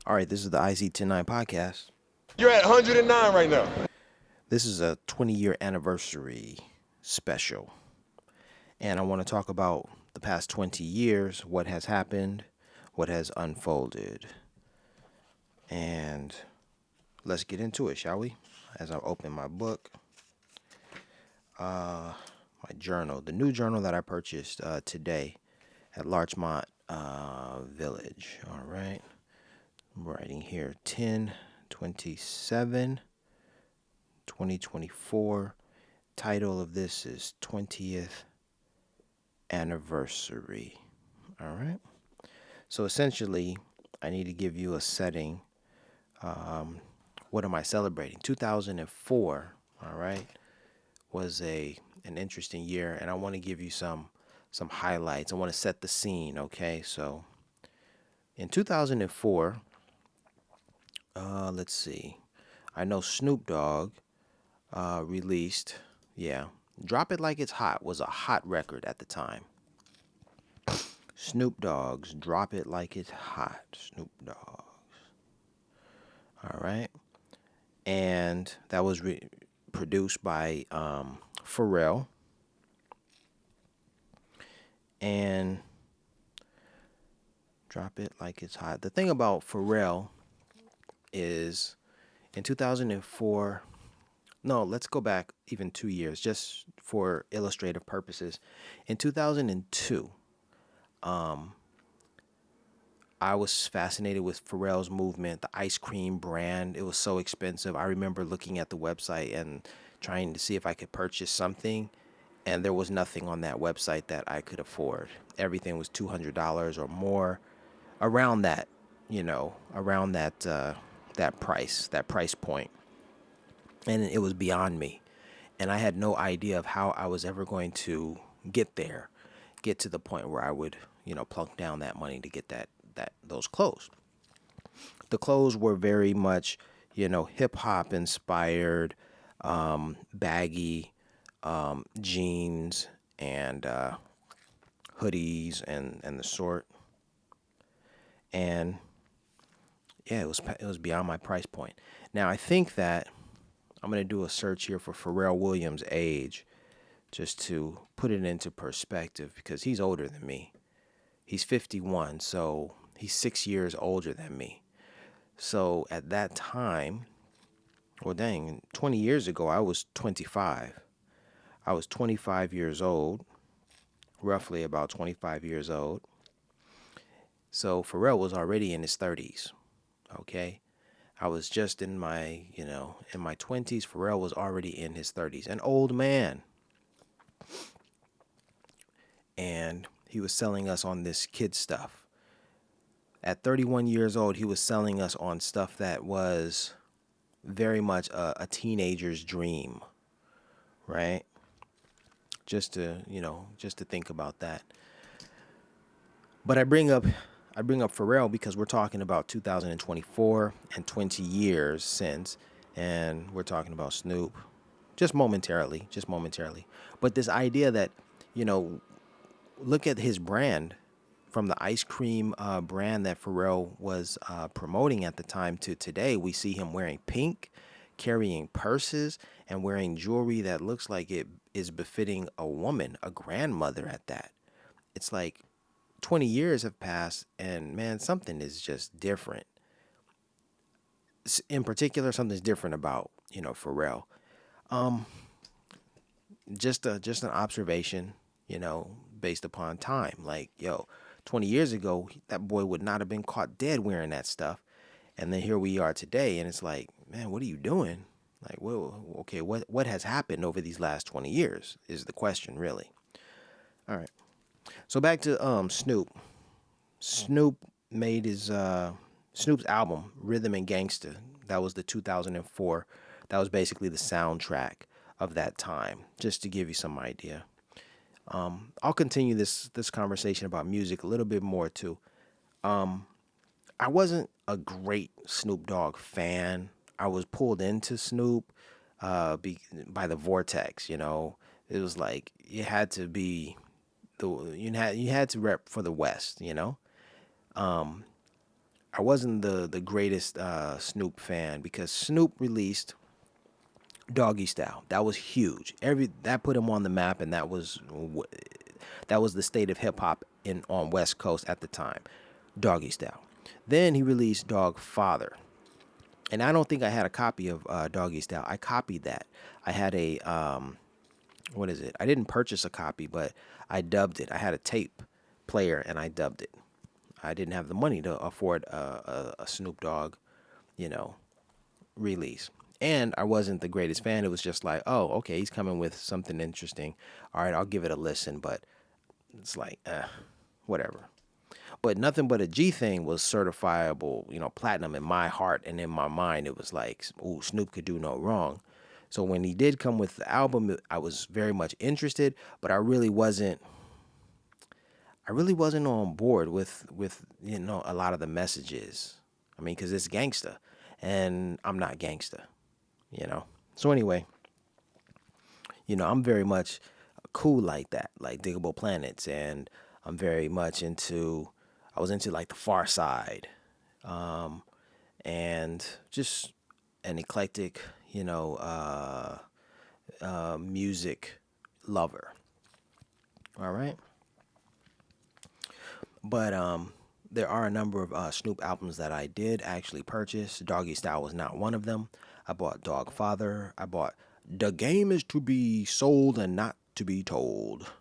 All right, this is the IZ109 podcast. You're at 109 right now. This is a 20-year anniversary special. And I want to talk about the past 20 years, what has happened, what has unfolded. And let's get into it, shall we? As I open my book, my journal, the new journal that I purchased today at Larchmont Village. All right. I'm writing here 10/27, 2024. Title of this is 20th anniversary. All right. So essentially, I need to give you a setting. Um, what am I celebrating? 2004. All right, was a an interesting year, and I want to give you some highlights. I want to set the scene. Okay, so in 2004, let's see. I know Snoop Dogg released, yeah, "Drop It Like It's Hot" was a hot record at the time. Snoop Dogg's "Drop It Like It's Hot." Snoop Dogg. All right. And that was produced by Pharrell. And "Drop It Like It's Hot." The thing about Pharrell is in 2004, no, let's go back even 2 years just for illustrative purposes. In 2002, um, I was fascinated with Pharrell's movement, the ice cream brand. It was so expensive. I remember looking at the website and trying to see if I could purchase something, and there was nothing on that website that I could afford. Everything was $200 or more, around that, around that price point, and it was beyond me. And I had no idea of how I was ever going to get there, get to the point where I would, plunk down that money to get that those clothes. The clothes were very much, hip hop inspired, baggy jeans and hoodies and the sort. And yeah, it was beyond my price point. Now I think that I'm gonna do a search here for Pharrell Williams' age, just to put it into perspective because he's older than me. He's 51, so he's 6 years older than me. So at that time, well, dang, 20 years ago, I was 25. I was 25 years old, roughly about 25 years old. So Pharrell was already in his 30s, okay? I was just in my 20s. Pharrell was already in his 30s, an old man. And he was selling us on this kid stuff. At 31 years old, he was selling us on stuff that was very much a teenager's dream, right? Just to think about that. But I bring up Pharrell because we're talking about 2024 and 20 years since, and we're talking about Snoop just momentarily. But this idea that, you know, look at his brand, from the ice cream brand that Pharrell was promoting at the time to today. We see him wearing pink, carrying purses, and wearing jewelry that looks like it is befitting a woman, a grandmother at that. It's like 20 years have passed, and man, something is just different. In particular, something's different about, Pharrell. Um, just an observation, based upon time. Like, 20 years ago, that boy would not have been caught dead wearing that stuff. And then here we are today, and it's like, man, what are you doing? Like, well, okay, what has happened over these last 20 years is the question, really. All right. So back to Snoop. Snoop made his Snoop's album Rhythm and Gangsta. That was the 2004. That was basically the soundtrack of that time, just to give you some idea. I'll continue this conversation about music a little bit more too. Um, I wasn't a great Snoop Dogg fan. I was pulled into Snoop by the vortex. It was like you had to be you had to rep for the West. Um, I wasn't the greatest Snoop fan because Snoop released Doggy Style. That was huge. Every that put him on the map, and that was the state of hip hop in on West Coast at the time. Doggy Style. Then he released Dog Father, and I don't think I had a copy of Doggy Style. I copied that. I had a what is it? I didn't purchase a copy, but I dubbed it. I had a tape player, and I dubbed it. I didn't have the money to afford a Snoop Dogg, you know, release. And I wasn't the greatest fan. It was just like, oh, okay, he's coming with something interesting. All right, I'll give it a listen. But it's like, whatever. But Nothing But a G Thing was certifiable, platinum in my heart and in my mind. It was like, ooh, Snoop could do no wrong. So when he did come with the album, I was very much interested, but I really wasn't. I really wasn't on board with a lot of the messages. I mean, because it's gangsta, and I'm not gangsta, you know. So anyway, I'm very much cool like that, like Diggable Planets, and I'm very much into. I was into like the Far Side, and just an eclectic, music lover. All right, but there are a number of Snoop albums that I did actually purchase. Doggy Style was not one of them. I bought Dog Father. I bought The Game Is to Be Sold and Not to Be Told.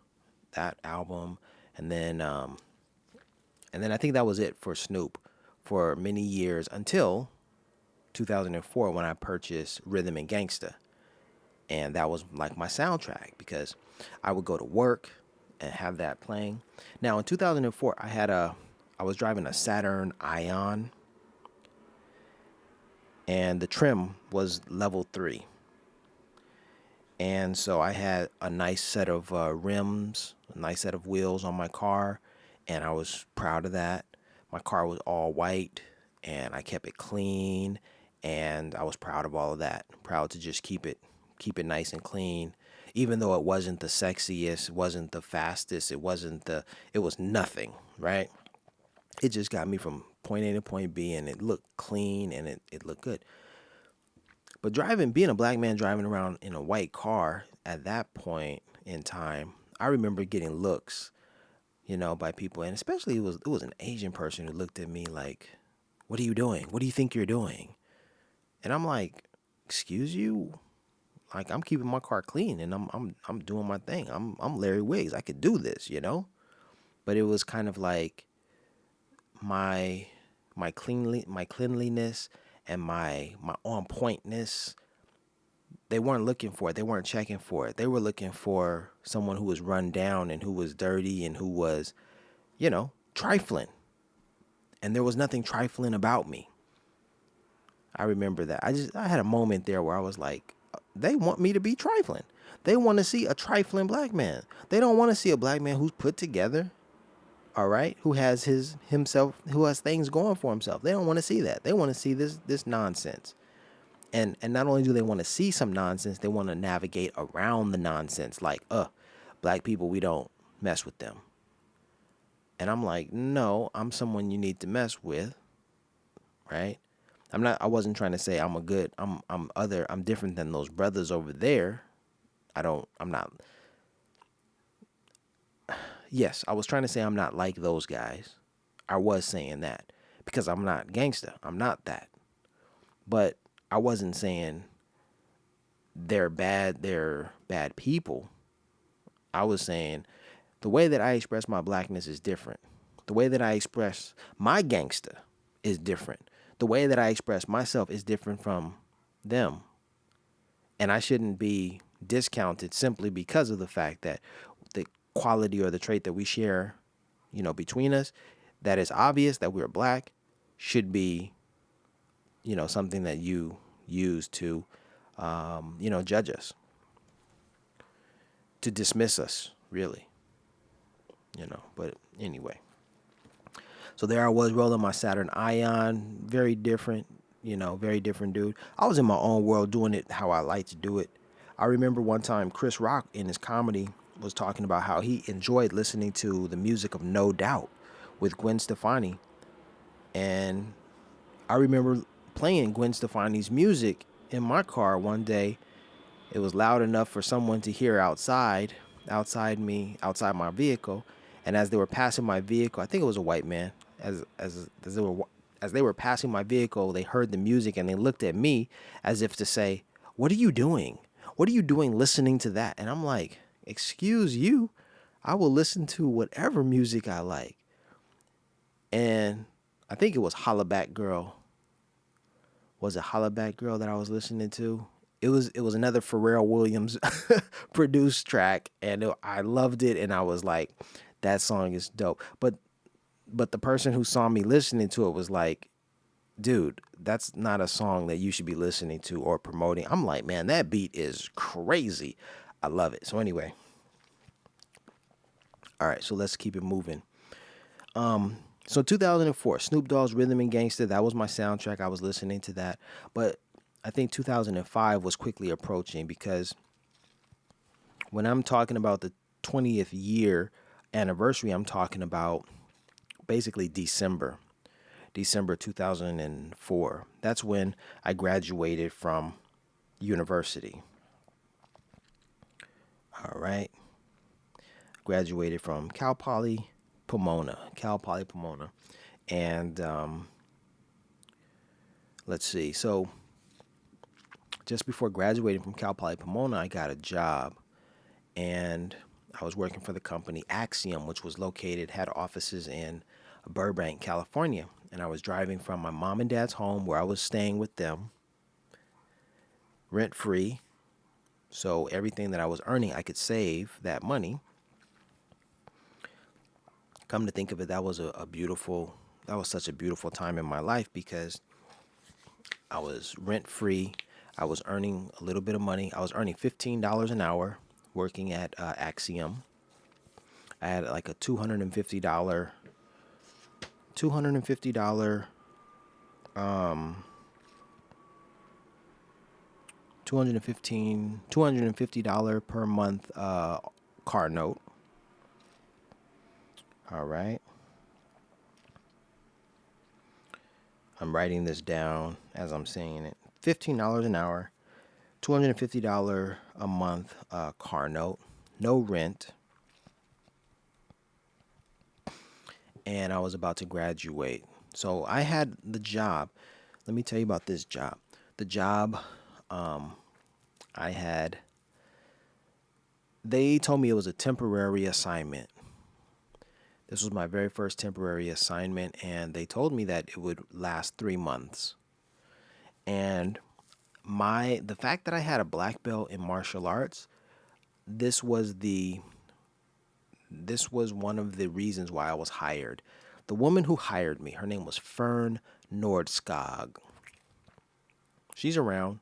That album, and then I think that was it for Snoop for many years until 2004 when I purchased Rhythm and Gangsta, and that was like my soundtrack because I would go to work and have that playing. Now in 2004, I was driving a Saturn Ion, and the trim was level 3. And so I had a nice set of rims, a nice set of wheels on my car, and I was proud of that. My car was all white, and I kept it clean, and I was proud of all of that. Proud to just keep it nice and clean, even though it wasn't the sexiest, it wasn't the fastest, it was nothing, right? It just got me from point A to point B, and it looked clean and it looked good. But being a black man driving around in a white car at that point in time, I remember getting looks, by people, and especially it was an Asian person who looked at me like, "What are you doing? What do you think you're doing?" And I'm like, "Excuse you? Like I'm keeping my car clean and I'm doing my thing. I'm Larry Wiggs. I could do this." But it was kind of like my my cleanliness and my on pointness. They weren't looking for it. They weren't checking for it. They were looking for someone who was run down and who was dirty and who was, trifling. And there was nothing trifling about me. I remember that. I had a moment there where I was like, they want me to be trifling. They want to see a trifling black man. They don't want to see a black man who's put together, all right, who has who has things going for himself. They don't want to see that. They want to see this nonsense. And not only do they want to see some nonsense, they want to navigate around the nonsense. Like, black people, we don't mess with them. And I'm like, no, I'm someone you need to mess with, right? I wasn't trying to say I'm different than those brothers over there. I'm not, yes, I was trying to say I'm not like those guys. I was saying that because I'm not gangsta. I'm not that. But I wasn't saying they're bad people. I was saying the way that I express my blackness is different. The way that I express my gangsta is different. The way that I express myself is different from them. And I shouldn't be discounted simply because of the fact that the quality or the trait that we share, between us, that is obvious that we're black, should be, something that you use to, judge us, to dismiss us, really, But anyway, so there I was rolling my Saturn Ion, very different dude. I was in my own world doing it how I like to do it. I remember one time Chris Rock in his comedy was talking about how he enjoyed listening to the music of No Doubt with Gwen Stefani, and I remember playing Gwen Stefani's music in my car one day. It was loud enough for someone to hear outside my vehicle. And as they were passing my vehicle, I think it was a white man. As they were passing my vehicle, they heard the music and they looked at me as if to say, "What are you doing? What are you doing listening to that?" And I'm like, "Excuse you, I will listen to whatever music I like." And I think it was Hollaback Girl. Was it Hollaback Girl that I was listening to? It was another Pharrell Williams produced track, and I loved it, and I was like, that song is dope. But the person who saw me listening to it was like, dude, that's not a song that you should be listening to or promoting. I'm like, man, that beat is crazy. I love it. So anyway, all right, so let's keep it moving. So 2004, Snoop Dogg's Rhythm and Gangsta, that was my soundtrack. I was listening to that. But I think 2005 was quickly approaching because when I'm talking about the 20th year anniversary, I'm talking about basically December 2004. That's when I graduated from university. All right. Graduated from Cal Poly Pomona. And let's see. So just before graduating from Cal Poly Pomona, I got a job and I was working for the company Axiom, which was had offices in Burbank, California. And I was driving from my mom and dad's home where I was staying with them, rent free. So everything that I was earning, I could save that money. Come to think of it, that was such a beautiful time in my life because I was rent free. I was earning a little bit of money. I was earning $15 an hour working at Axiom. I had like a $250 $250 per month car note. All right. I'm writing this down as I'm saying it. $15 an hour, $250 a month car note, no rent, and I was about to graduate. So I had the job. Let me tell you about this job. The job um, I had, they told me it was a temporary assignment. This was my very first temporary assignment, and they told me that it would last 3 months. And the fact that I had a black belt in martial arts, this was the this was one of the reasons why I was hired. The woman who hired me, her name was Fern Nordskog. She's around.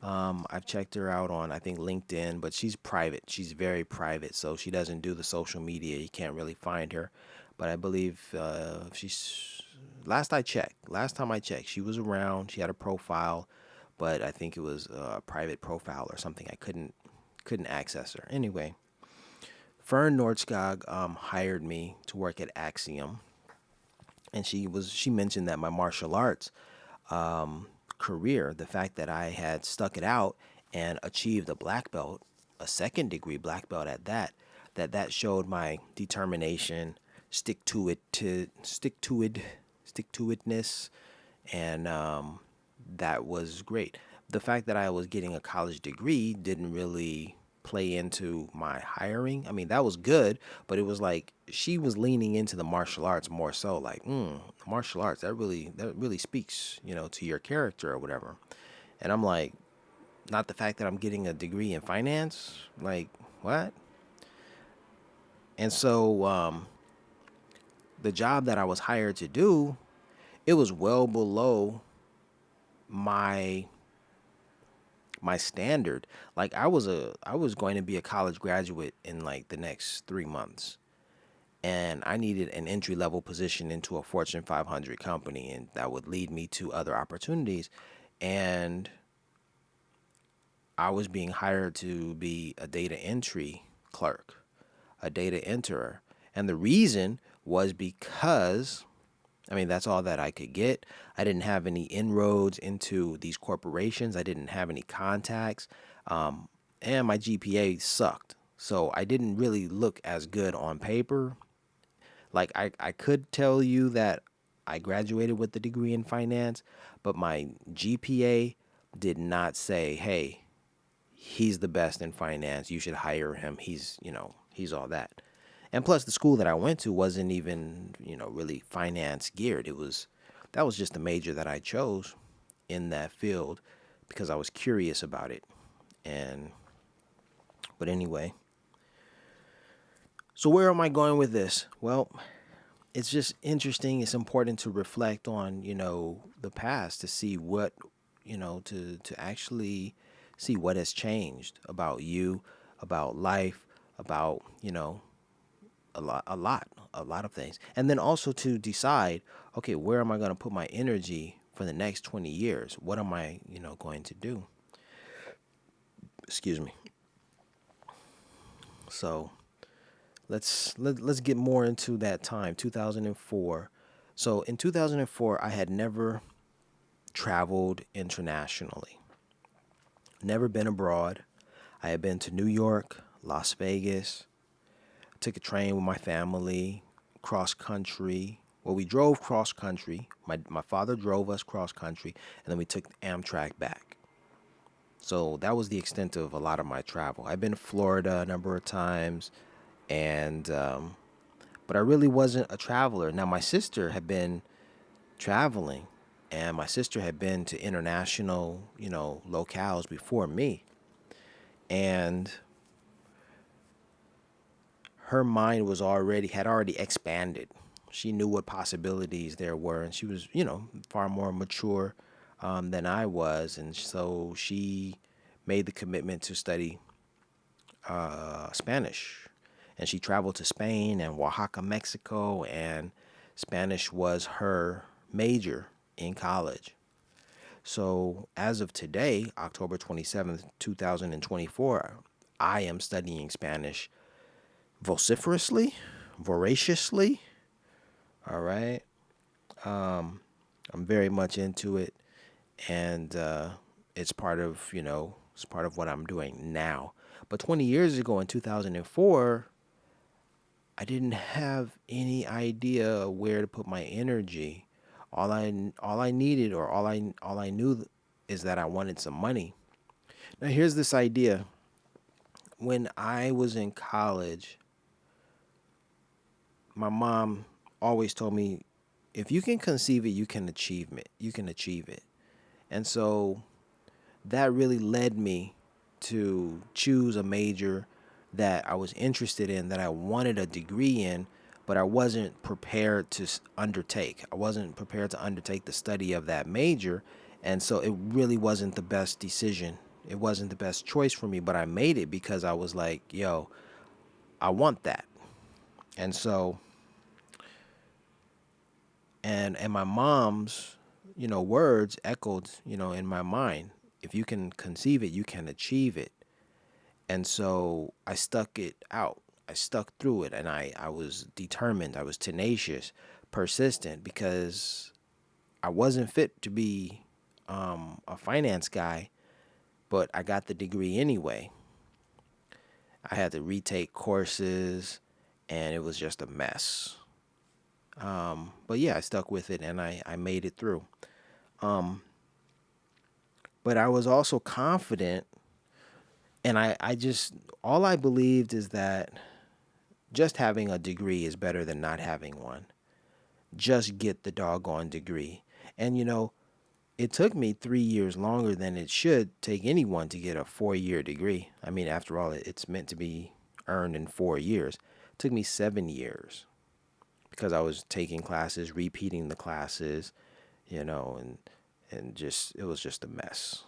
I've checked her out on, I think, LinkedIn, but she's private. She's very private, so she doesn't do the social media. You can't really find her. But I believe she's. Last time I checked, she was around. She had a profile, but I think it was a private profile or something. I couldn't access her. Anyway, Fern Nordskog hired me to work at Axiom, and she mentioned that my martial arts career, the fact that I had stuck it out and achieved a black belt, a second degree black belt at that, that showed my determination, stick to itness, and that was great. The fact that I was getting a college degree didn't really play into my hiring. I mean, that was good, but it was like she was leaning into the martial arts more so like, martial arts, that really speaks, to your character or whatever. And I'm like, not the fact that I'm getting a degree in finance, like what? And so the job that I was hired to do, it was well below my my standard. Like I was going to be a college graduate in like the next 3 months, and I needed an entry level position into a Fortune 500 company, and that would lead me to other opportunities. And I was being hired to be a data entry clerk, a data enterer, and the reason was because I mean, that's all that I could get. I didn't have any inroads into these corporations. I didn't have any contacts. Um, and my GPA sucked. So I didn't really look as good on paper. Like, I could tell you that I graduated with a degree in finance, but my GPA did not say, hey, he's the best in finance. You should hire him. He's all that. And plus, the school that I went to wasn't even, really finance geared. That was just the major that I chose in that field because I was curious about it. And, but anyway, so where am I going with this? Well, it's just interesting. It's important to reflect on, the past to see what, to actually see what has changed about you, about life, about, a lot of things. And then also to decide, okay, where am I going to put my energy for the next 20 years? What am I, going to do? Excuse me. So let's get more into that time, 2004. So in 2004, I had never traveled internationally, never been abroad. I had been to New York, Las Vegas, took a train with my family, cross country. Well, we drove cross country. My father drove us cross country, and then we took Amtrak back. So that was the extent of a lot of my travel. I've been to Florida a number of times, and but I really wasn't a traveler. Now my sister had been traveling, and my sister had been to international, locales before me, and her mind had already expanded. She knew what possibilities there were, and she was, far more mature than I was, and so she made the commitment to study Spanish, and she traveled to Spain and Oaxaca, Mexico, and Spanish was her major in college. So as of today, October 27th, 2024, I am studying Spanish vociferously, voraciously. All right. Um, I'm very much into it, and it's part of it's part of what I'm doing now. But 20 years ago in 2004, I didn't have any idea where to put my energy. All I needed or all I knew is that I wanted some money. Now here's this idea. When I was in college, my mom always told me, if you can conceive it, you can achieve it. You can achieve it. And so that really led me to choose a major that I was interested in, that I wanted a degree in, but I wasn't prepared to undertake. I wasn't prepared to undertake the study of that major. And so it really wasn't the best decision. It wasn't the best choice for me, but I made it because I was like, yo, I want that. And so and my mom's words echoed in my mind. If you can conceive it, you can achieve it. And so I stuck it out. I stuck through it, and I was determined. I was tenacious, persistent, because I wasn't fit to be a finance guy, but I got the degree anyway. I had to retake courses, and it was just a mess. But yeah, I stuck with it, and I made it through. Um, but I was also confident, and all I believed is that just having a degree is better than not having one. Just get the doggone degree. And it took me 3 years longer than it should take anyone to get a 4-year degree. I mean, after all, it's meant to be earned in 4 years. It took me 7 years because I was taking classes, repeating the classes, and just it was just a mess.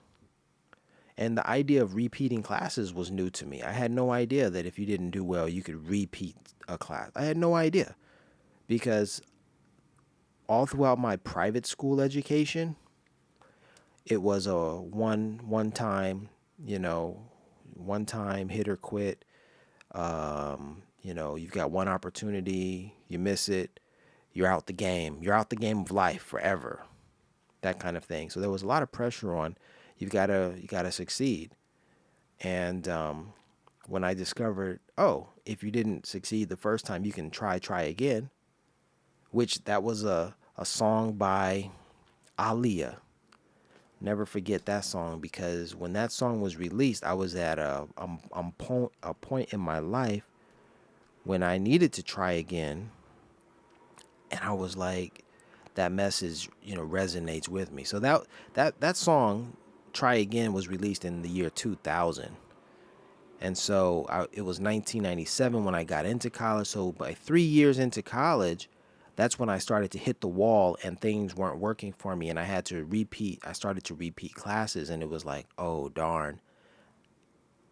And the idea of repeating classes was new to me. I had no idea that if you didn't do well, you could repeat a class. I had no idea because all throughout my private school education, it was a one time, you know, one time hit or quit. You've got one opportunity, you miss it, you're out the game. You're out the game of life forever. That kind of thing. So there was a lot of pressure on you gotta succeed. And when I discovered, oh, if you didn't succeed the first time, you can try again, which that was a song by Aaliyah. Never forget that song because when that song was released, I was at a point in my life when I needed to try again, and I was like, that message, resonates with me. So that song, "Try Again," was released in the year 2000, and so it was 1997 when I got into college. So by 3 years into college, that's when I started to hit the wall and things weren't working for me, and I had to repeat. I started to repeat classes, and it was like, oh darn,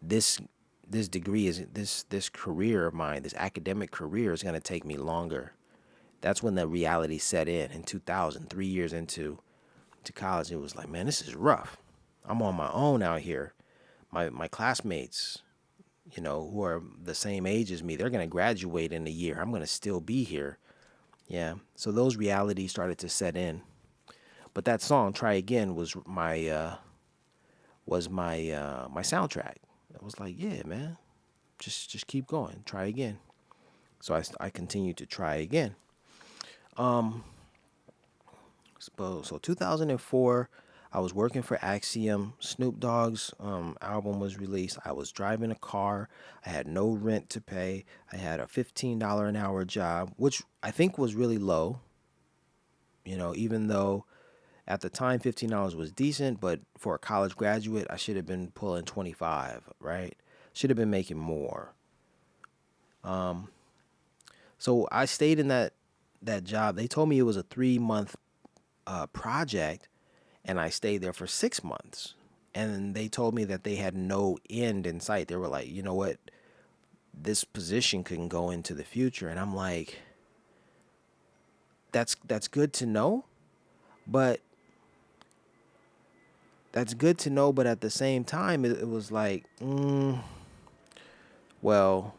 this this degree is this career of mine, this academic career is going to take me longer. That's when the reality set in 2000, 3 years into to college. It was like, man, this is rough. I'm on my own out here. My classmates, who are the same age as me, they're going to graduate in a year. I'm going to still be here. Yeah. So those realities started to set in. But that song, "Try Again," was my soundtrack. I was like, yeah, man, just keep going, try again. So I continued to try again. Um, so 2004, I was working for Axiom. Snoop Dogg's album was released. I was driving a car. I had no rent to pay. I had a $15 an hour job, which I think was really low. Even though at the time $15 was decent, but for a college graduate, I should have been pulling 25, right? Should have been making more. Um, so I stayed in that job. They told me it was a 3 month project, and I stayed there for 6 months. And they told me that they had no end in sight. They were like, you know what, this position can go into the future. And I'm like, that's good to know, but at the same time, it was like, well,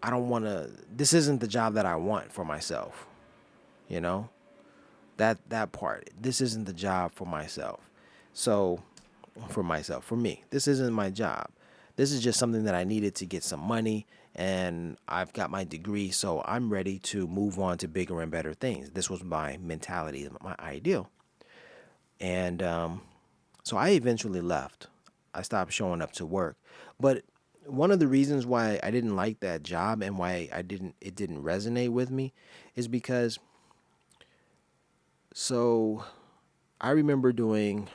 I don't want to. This isn't the job that I want for myself. You know that part. This isn't the job for myself. So for me, this isn't my job. This is just something that I needed to get some money, and I've got my degree, so I'm ready to move on to bigger and better things. This was my mentality, my ideal. And so I eventually left. I stopped showing up to work. But one of the reasons why I didn't like that job and why it didn't resonate with me is because, so I remember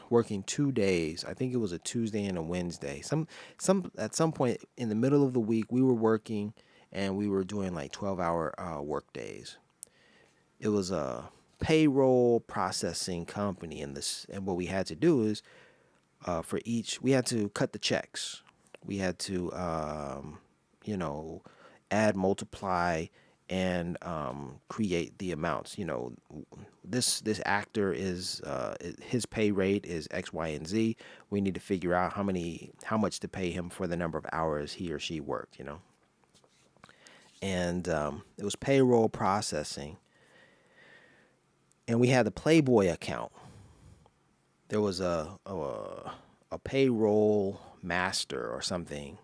working 2 days. I think it was a Tuesday and a Wednesday. Some At some point in the middle of the week, we were working and we were doing like 12-hour work days. It was a payroll processing company, and what we had to do is, for each, we had to cut the checks. We had to, you know, add, multiply, and create the amounts. This actor is his pay rate is X, Y, and Z. We need to figure out how much to pay him for the number of hours he or she worked. And it was payroll processing, and we had the Playboy account. There was a payroll master or something.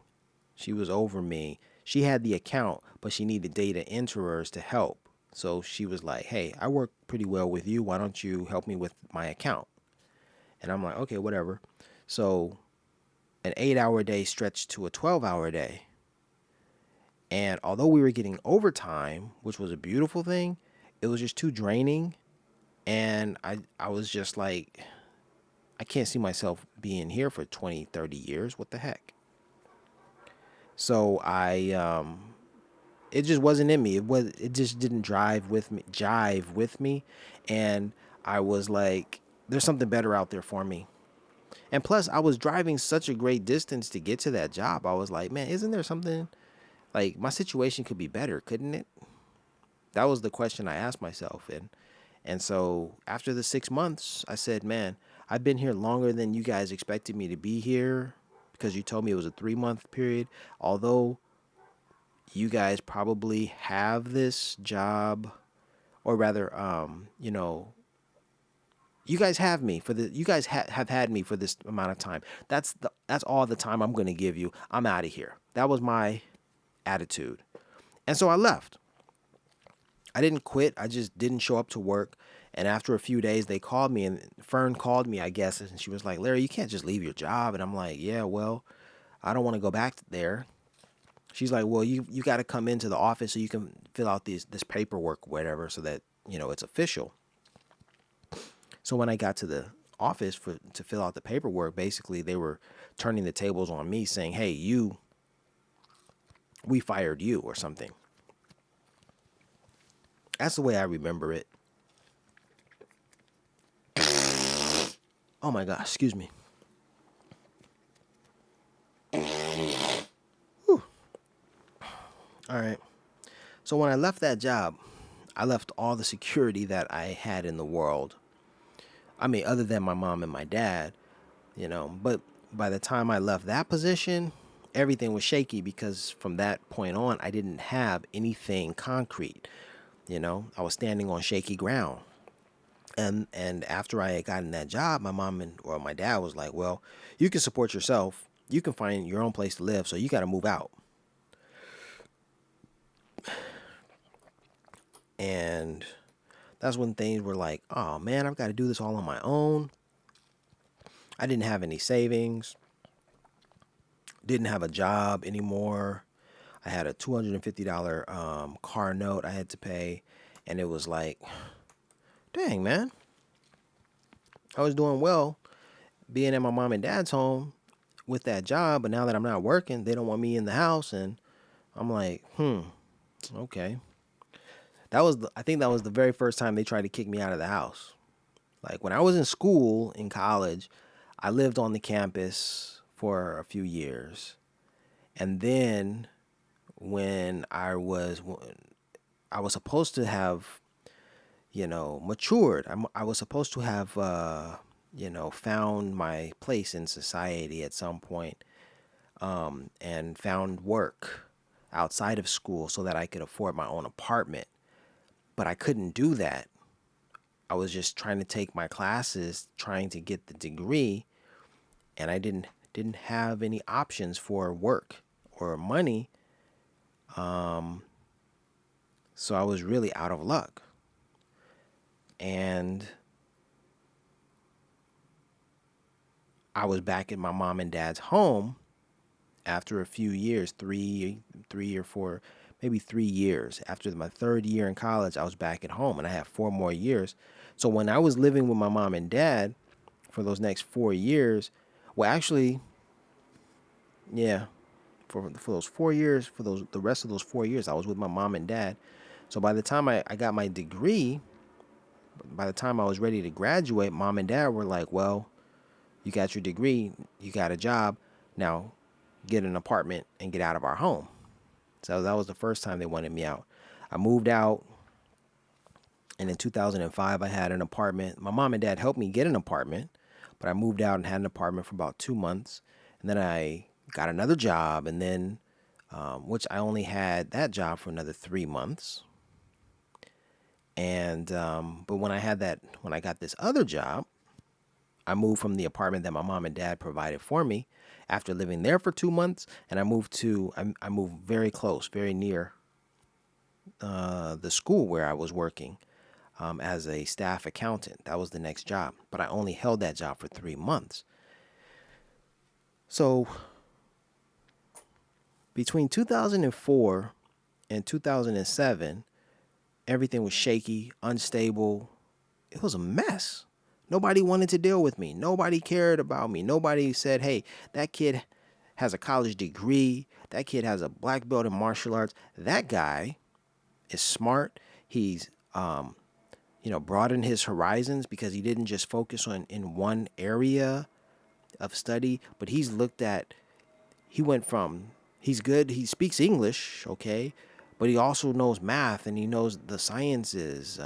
She was over me. She had the account, but she needed data enterers to help. So she was like, "Hey, I work pretty well with you. Why don't you help me with my account?" And I'm like, "Okay, whatever." So an 8-hour day stretched to a 12-hour day. And although we were getting overtime, which was a beautiful thing, it was just too draining. And I was just like, I can't see myself being here for 20, 30 years. What the heck? So it just wasn't in me. It just didn't jive with me. And I was like, there's something better out there for me. And plus, I was driving such a great distance to get to that job. I was like, man, isn't there something, like, my situation could be better, couldn't it? That was the question I asked myself. And so after the 6 months, I said, man, I've been here longer than you guys expected me to be here, because you told me it was a 3 month period. Although you guys probably have this job, or rather, you guys have me for the you guys have had me for this amount of time. That's all the time I'm going to give you. I'm out of here. That was my attitude. And so I left. I didn't quit. I just didn't show up to work. And after a few days, they called me, and Fern called me, I guess, and she was like, "Larry, you can't just leave your job." And I'm like, "Yeah, well, I don't want to go back there." She's like, "Well, you got to come into the office so you can fill out this paperwork, whatever, so that it's official." So when I got to the office for to fill out the paperwork, basically they were turning the tables on me, saying, "Hey, we fired you," or something. That's the way I remember it. Oh my gosh, excuse me. All right. So when I left that job, I left all the security that I had in the world. I mean, other than my mom and my dad, but by the time I left that position, everything was shaky because from that point on, I didn't have anything concrete. I was standing on shaky ground. And after I had gotten that job, my mom and or my dad was like, "Well, you can support yourself. You can find your own place to live, so you got to move out." And that's when things were like, "Oh man, I've got to do this all on my own." I didn't have any savings, didn't have a job anymore. I had a $250 car note I had to pay, and it was like, dang man, I was doing well being at my mom and dad's home with that job, but now that I'm not working, they don't want me in the house, and I'm like, okay. I think that was the very first time they tried to kick me out of the house. Like when I was in school in college, I lived on the campus for a few years, and then when I was supposed to have matured. I was supposed to have found my place in society at some point, and found work outside of school so that I could afford my own apartment. But I couldn't do that. I was just trying to take my classes, trying to get the degree, and I didn't have any options for work or money. So I was really out of luck. And I was back at my mom and dad's home after a few years, three or four, maybe 3 years. After my third year in college, I was back at home, and I had 4 more years. So when I was living with my mom and dad for those next 4 years, well, actually, yeah, for those 4 years, for those the rest of those 4 years, I was with my mom and dad. So by the time I got my degree, by the time I was ready to graduate, mom and dad were like, "Well, you got your degree, you got a job, now get an apartment and get out of our home." So that was the first time they wanted me out. I moved out, and in 2005, I had an apartment. My mom and dad helped me get an apartment, but I moved out and had an apartment for about 2 months. And then I got another job, and then, which I only had that job for another 3 months. And, but when I got this other job, I moved from the apartment that my mom and dad provided for me after living there for 2 months, and I moved very close, very near the school where I was working, as a staff accountant. That was the next job, but I only held that job for 3 months. So between 2004 and 2007, everything was shaky, unstable. It was a mess. Nobody wanted to deal with me. Nobody cared about me. Nobody said, "Hey, that kid has a college degree. That kid has a black belt in martial arts. That guy is smart. He's broadened his horizons because he didn't just focus on in one area of study, but he went from he's good, he speaks English, okay, but he also knows math and he knows the sciences.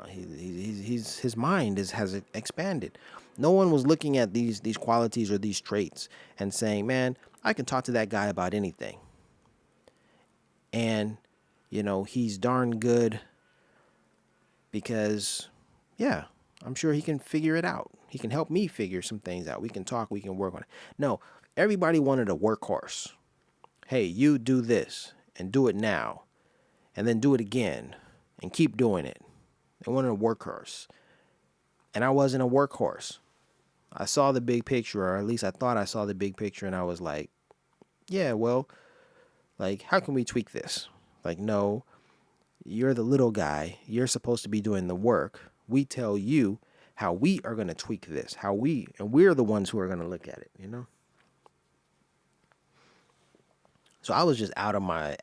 His mind has expanded." No one was looking at these qualities or these traits and saying, "Man, I can talk to that guy about anything." And, he's darn good because, yeah, I'm sure he can figure it out. He can help me figure some things out. We can talk, we can work on it. No, everybody wanted a workhorse. Hey, you do this and do it now, and then do it again and keep doing it. They wanted a workhorse. And I wasn't a workhorse. I saw the big picture, or at least I thought I saw the big picture, and I was like, yeah, well, like, how can we tweak this? Like, no, you're the little guy. You're supposed to be doing the work. We tell you how we are going to tweak this, and we're the ones who are going to look at it. So I was just out of my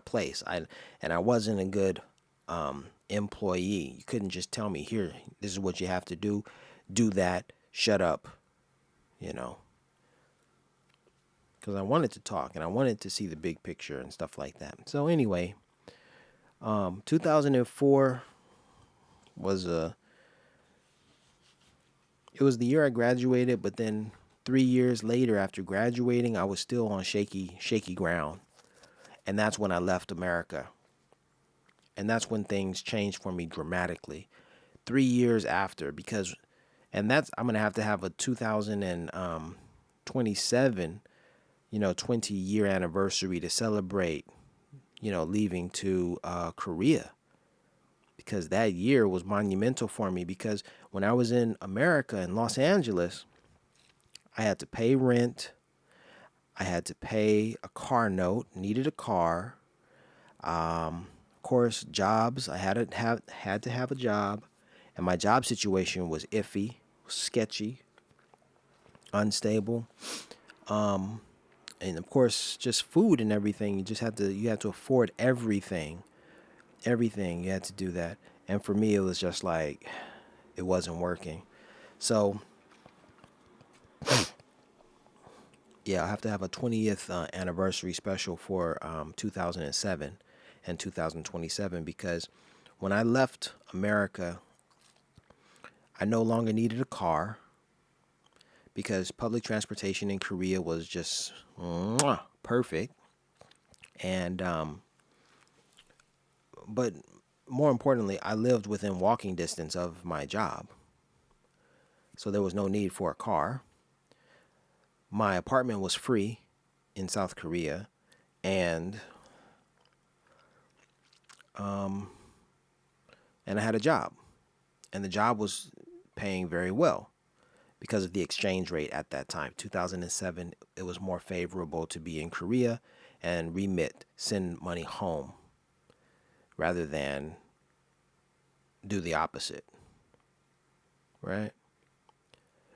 place. I wasn't a good employee. You couldn't just tell me, here, this is what you have to do that, shut up, you know, because I wanted to talk and I wanted to see the big picture and stuff like that. So anyway, 2004 was it was the year I graduated, but then 3 years later after graduating, I was still on shaky ground, and that's when I left America, and that's when things changed for me dramatically. 3 years after, because, and that's I'm gonna have to have a 2027, 20-year anniversary to celebrate, leaving to Korea, because that year was monumental for me. Because when I was in America, in Los Angeles, I had to pay rent, I had to pay a car note, needed a car. Of course, jobs. I had to have a job, and my job situation was iffy, sketchy, unstable. And of course, just food and everything. You had to afford everything. Everything, you had to do that. And for me, it was just like it wasn't working. So yeah, I have to have a 20th anniversary special for 2007 and 2027, because when I left America, I no longer needed a car because public transportation in Korea was just perfect. And but more importantly, I lived within walking distance of my job, so there was no need for a car. My apartment was free in South Korea, and and I had a job, and the job was paying very well because of the exchange rate at that time. 2007, it was more favorable to be in Korea and send money home rather than do the opposite, right?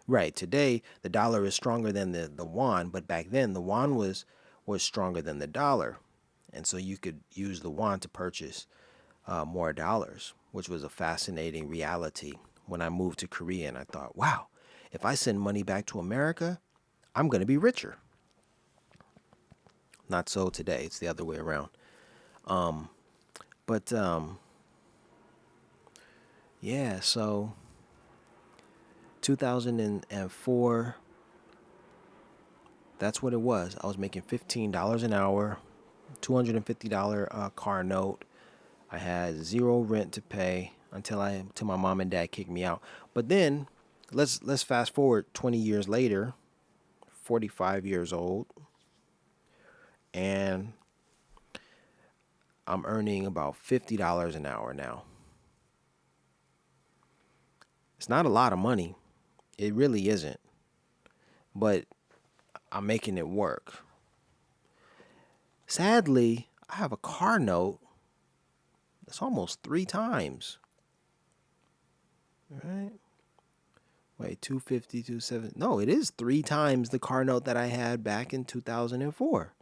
Right. Today, the dollar is stronger than the won, but back then the won was stronger than the dollar, and so you could use the won to purchase more dollars, which was a fascinating reality. When I moved to Korea, and I thought, wow, if I send money back to America, I'm going to be richer. Not so today. It's the other way around. But yeah, so 2004, that's what it was. I was making $15 an hour, $250 car note. I had zero rent to pay until my mom and dad kicked me out. But then let's fast forward 20 years later, 45 years old, and I'm earning about $50 an hour now. It's not a lot of money. It really isn't. But I'm making it work. Sadly, I have a car note that's almost three times. Right? Wait, 250, 270. No, it is three times the car note that I had back in 2004.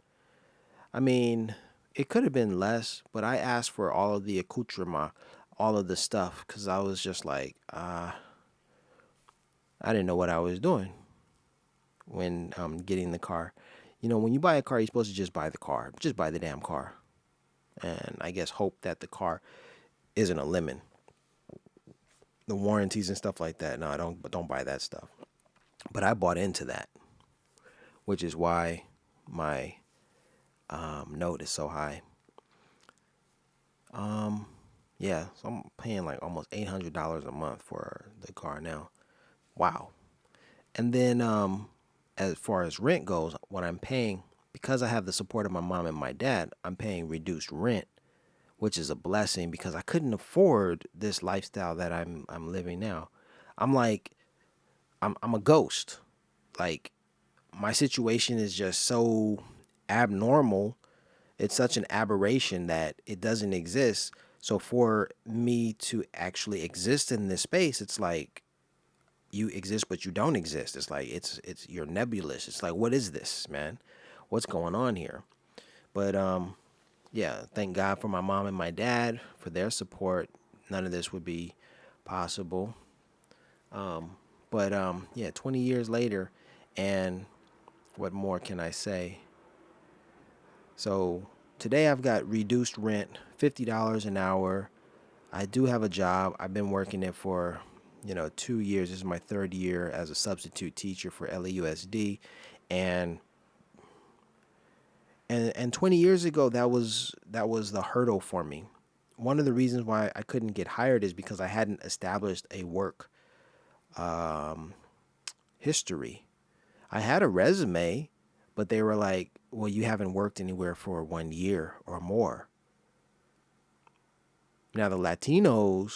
I mean, it could have been less, but I asked for all of the accoutrement, all of the stuff, because I was just like, I didn't know what I was doing when getting the car. When you buy a car, you're supposed to just buy the car, just buy the damn car, and I guess hope that the car isn't a lemon. The warranties and stuff like that. No, I don't buy that stuff. But I bought into that, which is why my note is so high. Um, yeah, so I'm paying like almost $800 a month for the car now. Wow. And then as far as rent goes, what I'm paying, because I have the support of my mom and my dad, I'm paying reduced rent, which is a blessing because I couldn't afford this lifestyle that I'm living now. I'm like I'm a ghost. Like my situation is just so abnormal. It's such an aberration that it doesn't exist. So for me to actually exist in this space, it's like you exist but you don't exist. It's like it's you're nebulous. It's like what is this, man? What's going on here? But yeah, thank God for my mom and my dad for their support. None of this would be possible. But yeah, 20 years later, and what more can I say? So today I've got reduced rent, $50 an hour. I do have a job. I've been working it for, 2 years. This is my third year as a substitute teacher for LAUSD, and 20 years ago that was the hurdle for me. One of the reasons why I couldn't get hired is because I hadn't established a work um, history. I had a resume, but they were like, "Well, you haven't worked anywhere for 1 year or more." Now the Latino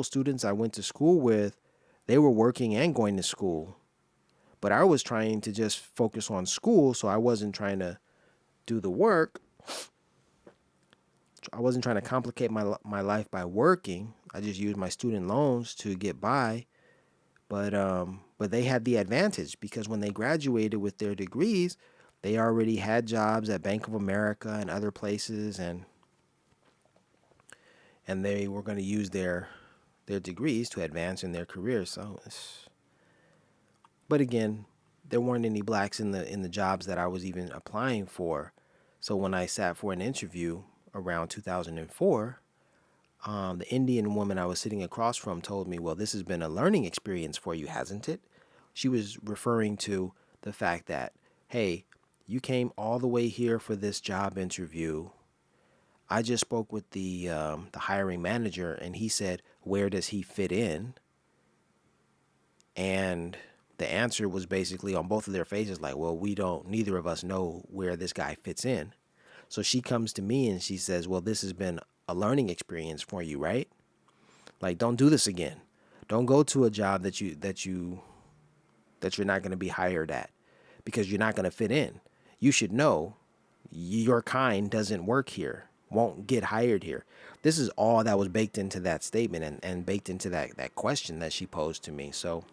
students I went to school with, they were working and going to school. But I was trying to just focus on school, so I wasn't trying to do the work. I wasn't trying to complicate my life by working. I just used my student loans to get by. But they had the advantage because when they graduated with their degrees, they already had jobs at Bank of America and other places, and they were going to use their degrees to advance in their careers. But again, there weren't any blacks in the jobs that I was even applying for. So when I sat for an interview around 2004, the Indian woman I was sitting across from told me, "Well, this has been a learning experience for you, hasn't it?" She was referring to the fact that, "Hey, you came all the way here for this job interview. I just spoke with the hiring manager, and he said, 'Where does he fit in?'" And the answer was basically on both of their faces, like, "Well, we don't. Neither of us know where this guy fits in." So she comes to me and she says, "Well, this has been a learning experience for you, right? Like, don't do this again. Don't go to a job that you're not going to be hired at because you're not going to fit in. You should know your kind doesn't work here, won't get hired here." This is all that was baked into that statement and baked into that question that she posed to me. So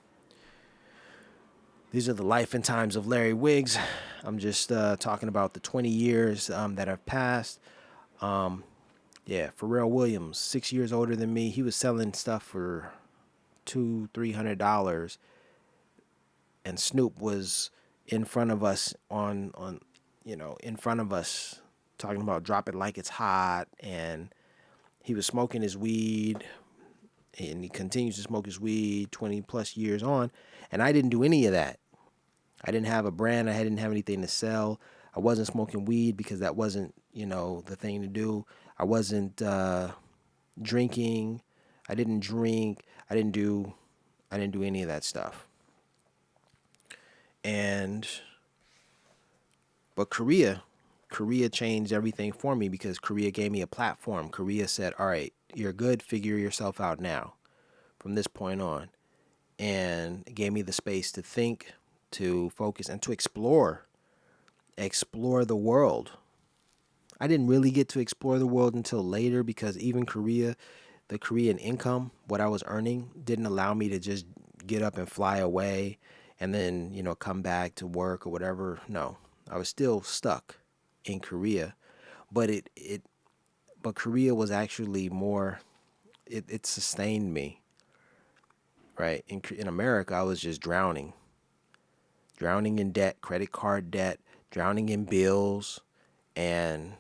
these are the life and times of Larry Wiggs. I'm just talking about the 20 years that have passed. Um, yeah, Pharrell Williams, 6 years older than me. He was selling stuff for $200-300, and Snoop was in front of us in front of us talking about drop it like it's hot, and he was smoking his weed, and he continues to smoke his weed 20 plus years on, and I didn't do any of that. I didn't have a brand. I didn't have anything to sell. I wasn't smoking weed because that wasn't, the thing to do. I wasn't drinking. I didn't drink. I didn't do any of that stuff. And but Korea changed everything for me because Korea gave me a platform. Korea said, "All right, you're good. Figure yourself out now from this point on." And it gave me the space to think, to focus, and to explore the world. I didn't really get to explore the world until later because even Korea, the Korean income, what I was earning, didn't allow me to just get up and fly away and then, come back to work or whatever. No, I was still stuck in Korea, but but Korea was actually more, it sustained me, right? In America, I was just drowning in debt, credit card debt, drowning in bills, and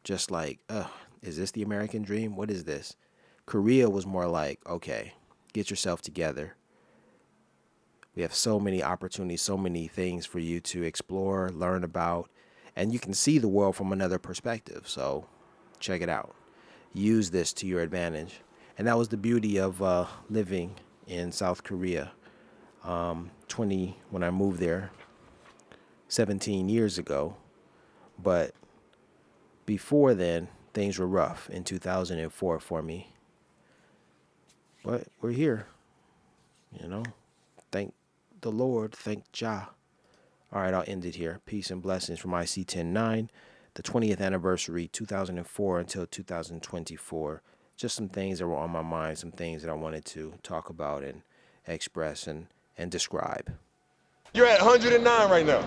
just like, ugh, is this the American dream? What is this? Korea was more like, okay, get yourself together. We have so many opportunities, so many things for you to explore, learn about, and you can see the world from another perspective. So check it out. use this to your advantage. And that was the beauty of living in South Korea. 20 when I moved there 17 years ago. But before then, things were rough in 2004 for me. But we're here, you know. Thank the Lord. Thank Jah. All right, I'll end it here. Peace and blessings from IC 109, the 20th anniversary, 2004 until 2024. Just some things that were on my mind, some things that I wanted to talk about and express and describe. You're at 109 right now.